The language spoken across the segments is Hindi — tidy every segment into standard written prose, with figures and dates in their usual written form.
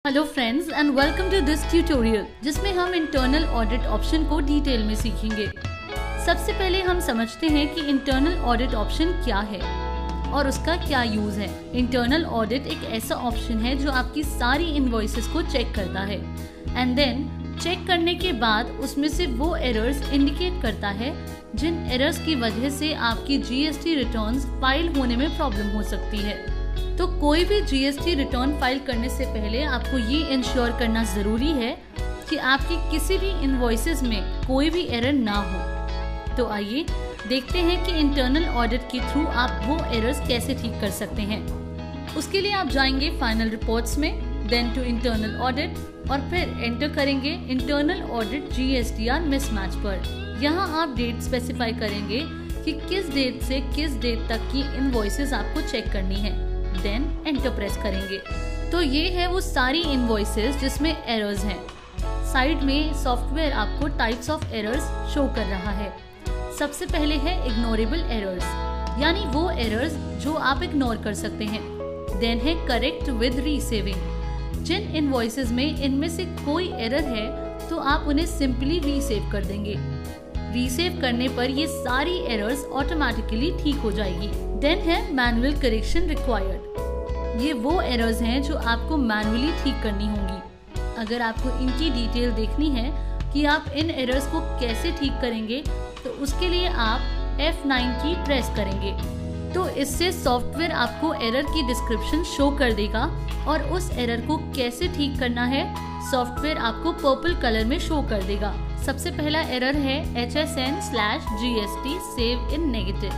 Hello friends and welcome to this tutorial जिसमें हम इंटरनल ऑडिट ऑप्शन को डिटेल में सीखेंगे। सबसे पहले हम समझते हैं कि इंटरनल ऑडिट ऑप्शन क्या है और उसका क्या यूज है। इंटरनल ऑडिट एक ऐसा ऑप्शन है जो आपकी सारी इनवॉइसेस को चेक करता है एंड देन चेक करने के बाद उसमें से वो एरर्स इंडिकेट करता है जिन एरर्स की वजह से आपकी जीएसटी रिटर्न्स फाइल होने में प्रॉब्लम हो सकती है। तो कोई भी जीएसटी रिटर्न फाइल करने से पहले आपको ये इंश्योर करना जरूरी है कि आपकी किसी भी इनवॉइसेस में कोई भी एरर ना हो। तो आइए देखते हैं कि इंटरनल ऑडिट के थ्रू आप वो एरर्स कैसे ठीक कर सकते हैं। उसके लिए आप जाएंगे फाइनल रिपोर्ट्स में, देन टू इंटरनल ऑडिट और फिर एंटर करेंगे इंटरनल ऑडिट जीएसटीआर मिसमैच पर। यहाँ आप डेट स्पेसिफाई करेंगे कि किस डेट से किस डेट तक की इनवॉइसेस आपको चेक करनी है, देन एंटर प्रेस करेंगे। तो ये है वो सारी इनवॉइसेस जिसमें एरर्स हैं। साइड में सॉफ्टवेयर आपको टाइप्स ऑफ एरर्स शो कर रहा है। सबसे पहले है इग्नोरेबल एरर्स, यानी वो एरर्स जो आप इग्नोर कर सकते हैं। देन है करेक्ट विद रीसेविंग, जिन इनवॉइसेस में इनमें से कोई एरर है तो आप उन्हें सिंपली रीसेव कर देंगे। रीसेव करने पर ये सारी एरर्स ऑटोमेटिकली ठीक हो जाएगी। देन है मैनुअल करेक्शन रिक्वायर्ड, ये वो एरर्स हैं जो आपको मैनुअली ठीक करनी होंगी। अगर आपको इनकी डिटेल देखनी है कि आप इन एरर्स को कैसे ठीक करेंगे तो उसके लिए आप F9 की प्रेस करेंगे। तो इससे सॉफ्टवेयर आपको एरर की डिस्क्रिप्शन शो कर देगा और उस एरर को कैसे ठीक करना है सॉफ्टवेयर आपको पर्पल कलर में शो कर देगा। सबसे पहला एरर है HSN/GST सेव इन नेगेटिव।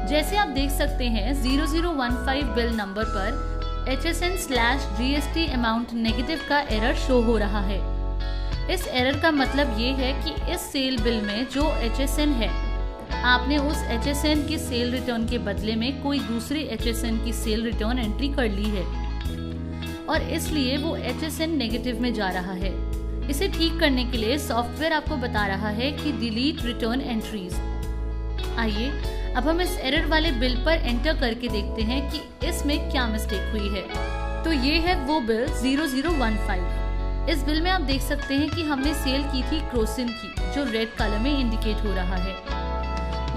जैसे आप देख सकते हैं 0015 बिल नंबर पर HSN/GST अमाउंट नेगेटिव का एरर शो हो रहा है। इस एरर का मतलब ये है कि इस सेल बिल में जो HSN है, आपने उस HSN की सेल रिटर्न के बदले में कोई दूसरी HSN की सेल रिटर्न एंट्री कर ली है और इसलिए वो HSN नेगेटिव में जा रहा है। इसे ठीक करने के लिए सॉफ्टवेयर आपको बता रहा है कि डिलीट रिटर्न एंट्रीज। आइए अब हम इस एरर वाले बिल पर एंटर करके देखते हैं कि इसमें क्या मिस्टेक हुई है। तो ये है वो बिल 0015। इस बिल में आप देख सकते हैं कि हमने सेल की थी क्रोसिन की, जो रेड कलर में इंडिकेट हो रहा है।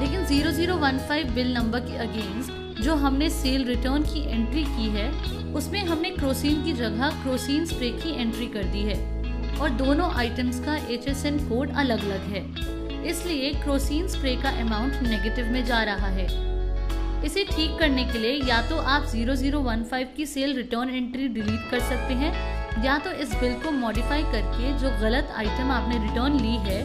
लेकिन 0015 बिल नंबर के अगेंस्ट जो हमने सेल रिटर्न की एंट्री की है उसमें हमने क्रोसिन की जगह क्रोसिन स्प्रे की एंट्री कर दी है और दोनों आइटम्स का HSN कोड अलग अलग है, इसलिए क्रोसिन स्प्रे का अमाउंट नेगेटिव में जा रहा है। इसे ठीक करने के लिए या तो आप 0015 की सेल रिटर्न एंट्री डिलीट कर सकते हैं या तो इस बिल को मॉडिफाई करके जो गलत आइटम आपने रिटर्न ली है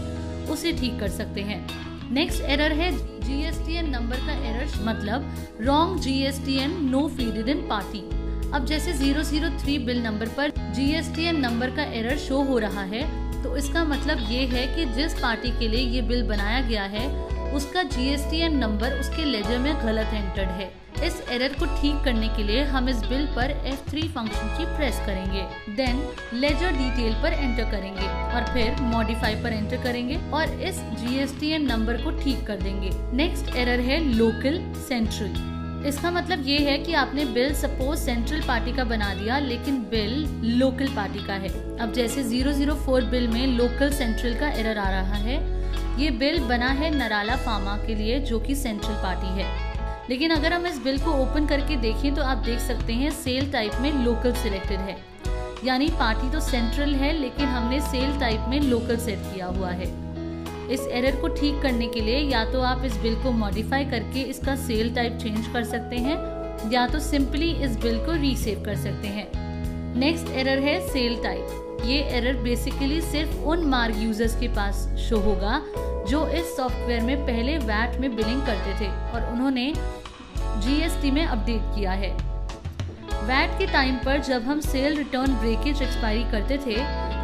उसे ठीक कर सकते हैं। नेक्स्ट एरर है GSTN नंबर का एरर, मतलब wrong GSTN no feeded in party. अब जैसे 003 बिल नंबर पर GSTN नंबर का एरर शो हो रहा है तो इसका मतलब ये है कि जिस पार्टी के लिए ये बिल बनाया गया है उसका GSTN नंबर उसके लेजर में गलत एंटर्ड है। इस एरर को ठीक करने के लिए हम इस बिल पर F3 फंक्शन की प्रेस करेंगे, देन लेजर डिटेल पर एंटर करेंगे और फिर मॉडिफाई पर एंटर करेंगे और इस GSTN नंबर को ठीक कर देंगे। नेक्स्ट एरर है लोकल सेंट्रल। इसका मतलब ये है कि आपने बिल सपोज सेंट्रल पार्टी का बना दिया लेकिन बिल लोकल पार्टी का है। अब जैसे 004 बिल में लोकल सेंट्रल का एरर आ रहा है, ये बिल बना है नराला फार्मा के लिए जो कि सेंट्रल पार्टी है। लेकिन अगर हम इस बिल को ओपन करके देखें तो आप देख सकते हैं सेल टाइप में लोकल सिलेक्टेड है, यानी पार्टी तो सेंट्रल है लेकिन हमने सेल टाइप में लोकल सेट किया हुआ है। इस एरर को ठीक करने के लिए या तो आप इस बिल को मॉडिफाई करके इसका सेल टाइप चेंज कर सकते हैं या तो सिंपली इस बिल को रीसेव कर सकते हैं। नेक्स्ट एरर है सेल टाइप। ये एरर बेसिकली सिर्फ उन मार्ग यूजर्स के पास शो होगा जो इस सॉफ्टवेयर में पहले वैट में बिलिंग करते थे और उन्होंने GST में अपडेट किया है। वैट के टाइम पर जब हम सेल रिटर्न ब्रेकेज एक्सपायरी करते थे,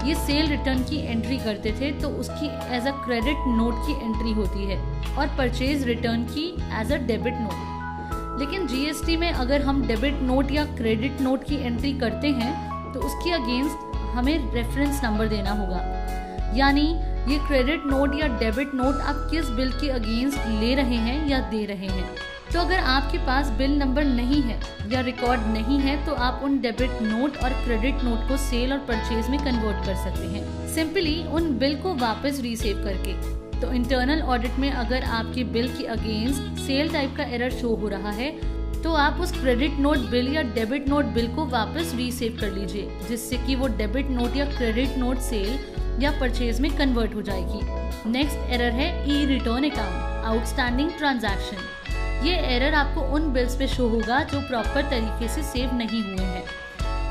ये सेल रिटर्न की एंट्री करते थे तो उसकी एज अ क्रेडिट नोट की एंट्री होती है और परचेज रिटर्न की एज अ डेबिट नोट। लेकिन GST में अगर हम डेबिट नोट या क्रेडिट नोट की एंट्री करते हैं तो उसके अगेंस्ट हमें रेफरेंस नंबर देना होगा, यानी ये क्रेडिट नोट या डेबिट नोट आप किस बिल के अगेंस्ट ले रहे हैं या दे रहे हैं। तो अगर आपके पास बिल नंबर नहीं है या रिकॉर्ड नहीं है तो आप उन डेबिट नोट और क्रेडिट नोट को सेल और परचेज में कन्वर्ट कर सकते हैं, सिंपली उन बिल को वापस रीसेव करके। तो इंटरनल ऑडिट में अगर आपके बिल के अगेंस्ट सेल टाइप का एरर शो हो रहा है तो आप उस क्रेडिट नोट बिल या डेबिट नोट बिल को वापस रीसेव कर लीजिए, जिससे कि वो डेबिट नोट या क्रेडिट नोट सेल या परचेज में कन्वर्ट हो जाएगी। नेक्स्ट एरर है ई रिटर्न अकाउंट आउटस्टैंडिंग ट्रांजैक्शन। ये एरर आपको उन बिल्स पे शो होगा जो प्रॉपर तरीके से सेव नहीं हुए हैं,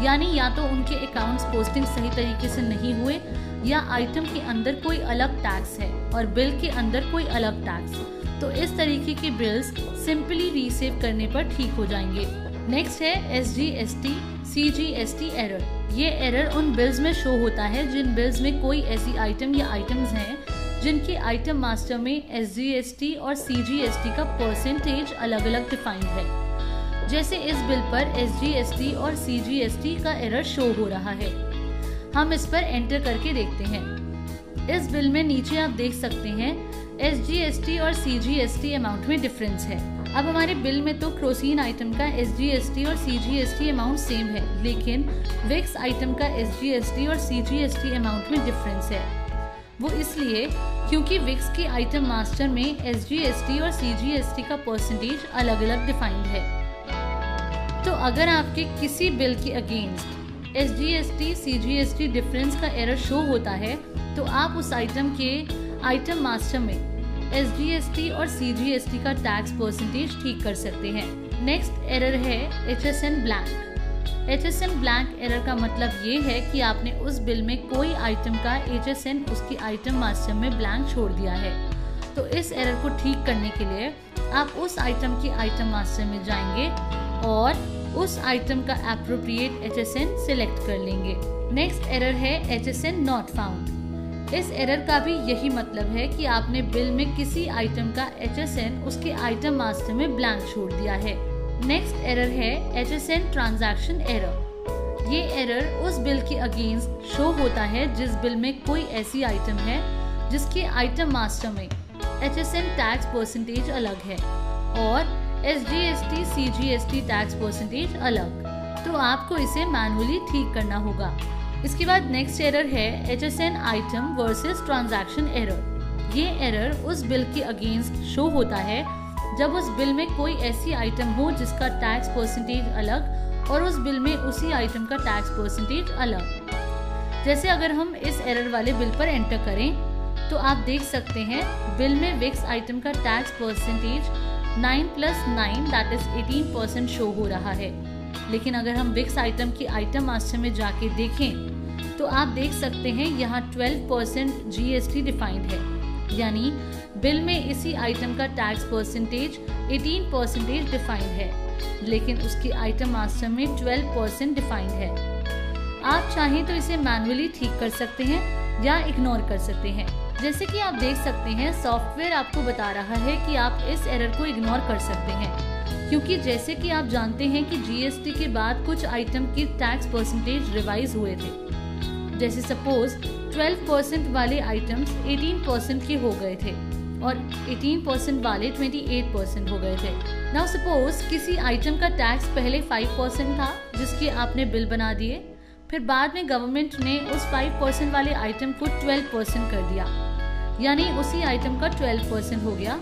यानी या तो उनके अकाउंट्स पोस्टिंग सही तरीके से नहीं हुए या आइटम के अंदर कोई अलग टैक्स है और बिल के अंदर कोई अलग टैक्स। तो इस तरीके के बिल्स सिंपली रीसेव करने पर ठीक हो जाएंगे। नेक्स्ट है SGST CGST एरर। ये एरर उन बिल्स में शो होता है जिन बिल्स में कोई ऐसी आइटम या आइटम्स हैं जिनके आइटम मास्टर में SGST और CGST का परसेंटेज अलग अलग डिफाइंड है। जैसे इस बिल पर SGST और CGST का एरर शो हो रहा है। हम इस पर एंटर करके देखते हैं। इस बिल में नीचे आप देख सकते हैं SGST और CGST अमाउंट में डिफरेंस है। अब हमारे बिल में तो क्रोसिन आइटम का SGST और CGST अमाउंट सेम है, लेकिन विक्स आइटम का SGST और CGST अमाउंट में डिफरेंस है। वो इसलिए क्योंकि विक्स के आइटम मास्टर में SGST और CGST का परसेंटेज अलग अलग डिफाइंड है। तो अगर आपके किसी बिल के अगेंस्ट SGST CGST डिफरेंस का एरर शो होता है तो आप उस आइटम के आइटम मास्टर में SGST और CGST का टैक्स परसेंटेज ठीक कर सकते हैं। नेक्स्ट एरर है HSN blank. HSN blank error का मतलब ये है कि आपने उस बिल में कोई आइटम का HSN उसकी आइटम मास्टर में ब्लैंक छोड़ दिया है। तो इस एरर को ठीक करने के लिए आप उस आइटम की आइटम मास्टर में जाएंगे और उस आइटम का एप्रोप्रिएट HSN सिलेक्ट कर लेंगे। नेक्स्ट एरर है HSN नॉट फाउंड। इस एरर का भी यही मतलब है कि आपने बिल में किसी आइटम का HSN उसके आइटम मास्टर में ब्लैंक छोड़ दिया है। नेक्स्ट एरर है HSN ट्रांजैक्शन एरर। ये एरर उस बिल के अगेंस्ट शो होता है जिस बिल में कोई ऐसी आइटम है जिसके आइटम मास्टर में HSN टैक्स परसेंटेज अलग है और SGST CGST टैक्स परसेंटेज अलग। तो आपको इसे मैन्युअली ठीक करना होगा। इसके बाद नेक्स्ट एरर है HSN item versus transaction error. ये एरर उस बिल के अगेंस्ट शो होता है जब उस बिल में कोई ऐसी आइटम हो जिसका टैक्स परसेंटेज अलग और उस बिल में उसी आइटम का टैक्स परसेंटेज अलग। जैसे अगर हम इस एरर वाले बिल पर एंटर करें तो आप देख सकते हैं बिल में विक्स आइटम का tax percentage 9+9 that is 18% show हो रहा है। लेकिन अगर हम विक्स आइटम की आइटम मास्टर में जाके देखें तो आप देख सकते हैं यहाँ 12% GST डिफाइंड है, यानी बिल में इसी आइटम का टैक्स परसेंटेज 18% डिफाइंड है, लेकिन उसकी आइटम मास्टर में 12% डिफाइंड है। आप चाहें तो इसे मैन्युअली ठीक कर सकते हैं या इग्नोर कर सकते हैं। जैसे कि आप देख सकते हैं सॉफ्टवेयर आपको बता रहा है कि आप इस एरर को इग्नोर कर सकते हैं, क्योंकि जैसे कि आप जानते हैं कि GST के बाद कुछ आइटम की टैक्स परसेंटेज रिवाइज हुए थे। जैसे सपोज 12% वाले आइटम्स 18% के हो गए थे और 18% वाले 28% हो गए थे। नाउ सपोज किसी आइटम का टैक्स पहले 5% था जिसके आपने बिल बना दिए, फिर बाद में गवर्नमेंट ने उस 5% वाले आइटम को 12% कर दिया, यानी उसी आइटम का 12% हो गया।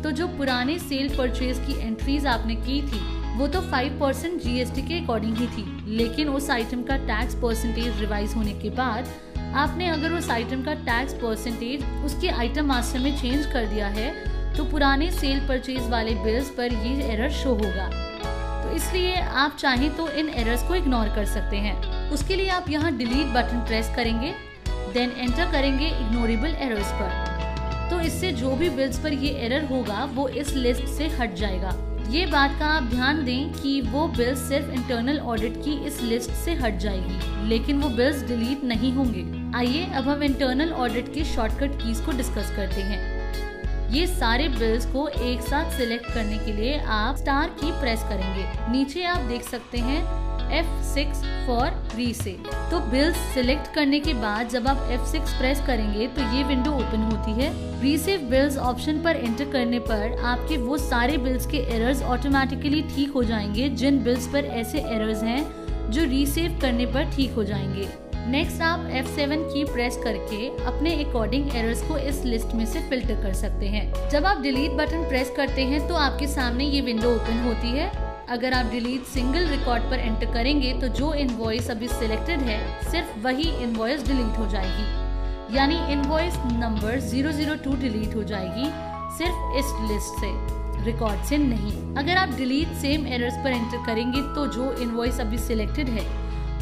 तो जो पुराने सेल परचेज की एंट्रीज आपने की थी वो तो 5% GST के अकॉर्डिंग ही थी, लेकिन उस आइटम का टैक्स परसेंटेज रिवाइज होने के बाद आपने अगर उस आइटम का टैक्स परसेंटेज उसके आइटम मास्टर में चेंज कर दिया है तो पुराने सेल परचेज वाले बिल्स पर ये एरर शो होगा। तो इसलिए आप चाहें तो इन एरर्स को इग्नोर कर सकते हैं। उसके लिए आप यहाँ डिलीट बटन प्रेस करेंगे, देन एंटर करेंगे इग्नोरेबल एरर्स पर। तो इससे जो भी बिल्स पर ये एरर होगा वो इस लिस्ट से हट जाएगा। ये बात का आप ध्यान दें कि वो बिल्स सिर्फ इंटरनल ऑडिट की इस लिस्ट से हट जाएगी, लेकिन वो बिल्स डिलीट नहीं होंगे। आइए अब हम इंटरनल ऑडिट की शॉर्टकट कीज को डिस्कस करते हैं। ये सारे बिल्स को एक साथ सिलेक्ट करने के लिए आप स्टार की प्रेस करेंगे। नीचे आप देख सकते हैं F6 फॉर रीसेव। तो बिल्स सिलेक्ट करने के बाद जब आप F6 प्रेस करेंगे तो ये विंडो ओपन होती है। रीसेव बिल्स ऑप्शन पर एंटर करने पर आपके वो सारे बिल्स के एरर्स ऑटोमेटिकली ठीक हो जाएंगे जिन बिल्स पर ऐसे एरर्स हैं जो रीसेव करने पर ठीक हो जाएंगे। नेक्स्ट आप F7 की प्रेस करके अपने अकॉर्डिंग एरर्स को इस लिस्ट में से फिल्टर कर सकते हैं। जब आप डिलीट बटन प्रेस करते हैं तो आपके सामने ये विंडो ओपन होती है। अगर आप डिलीट सिंगल रिकॉर्ड पर एंटर करेंगे तो जो इनवॉइस अभी सिलेक्टेड है सिर्फ वही इनवॉइस डिलीट हो जाएगी, यानी इनवॉइस नंबर 002 डिलीट हो जाएगी सिर्फ इस लिस्ट से, रिकॉर्ड से नहीं। अगर आप डिलीट सेम एरर्स पर एंटर करेंगे तो जो इनवॉइस अभी सिलेक्टेड है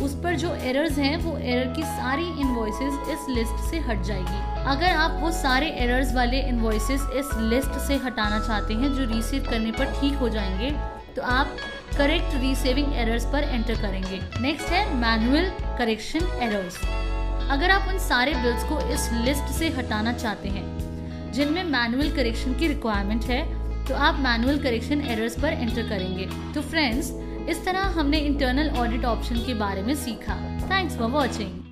उस पर जो एरर्स हैं वो एरर की सारी इनवॉइसेस इस लिस्ट से हट जाएगी। अगर आप वो सारे एरर्स वाले इनवॉइसेस इस लिस्ट से हटाना चाहते हैं जो रिसीव करने पर ठीक हो जाएंगे तो आप करेक्ट रीसेविंग एरर्स पर एंटर करेंगे। नेक्स्ट है मैनुअल करेक्शन एरर्स। अगर आप उन सारे बिल्स को इस लिस्ट से हटाना चाहते हैं जिनमें मैनुअल करेक्शन की रिक्वायरमेंट है तो आप मैनुअल करेक्शन एरर्स पर एंटर करेंगे। तो फ्रेंड्स, इस तरह हमने इंटरनल ऑडिट ऑप्शन के बारे में सीखा। Thanks for watching.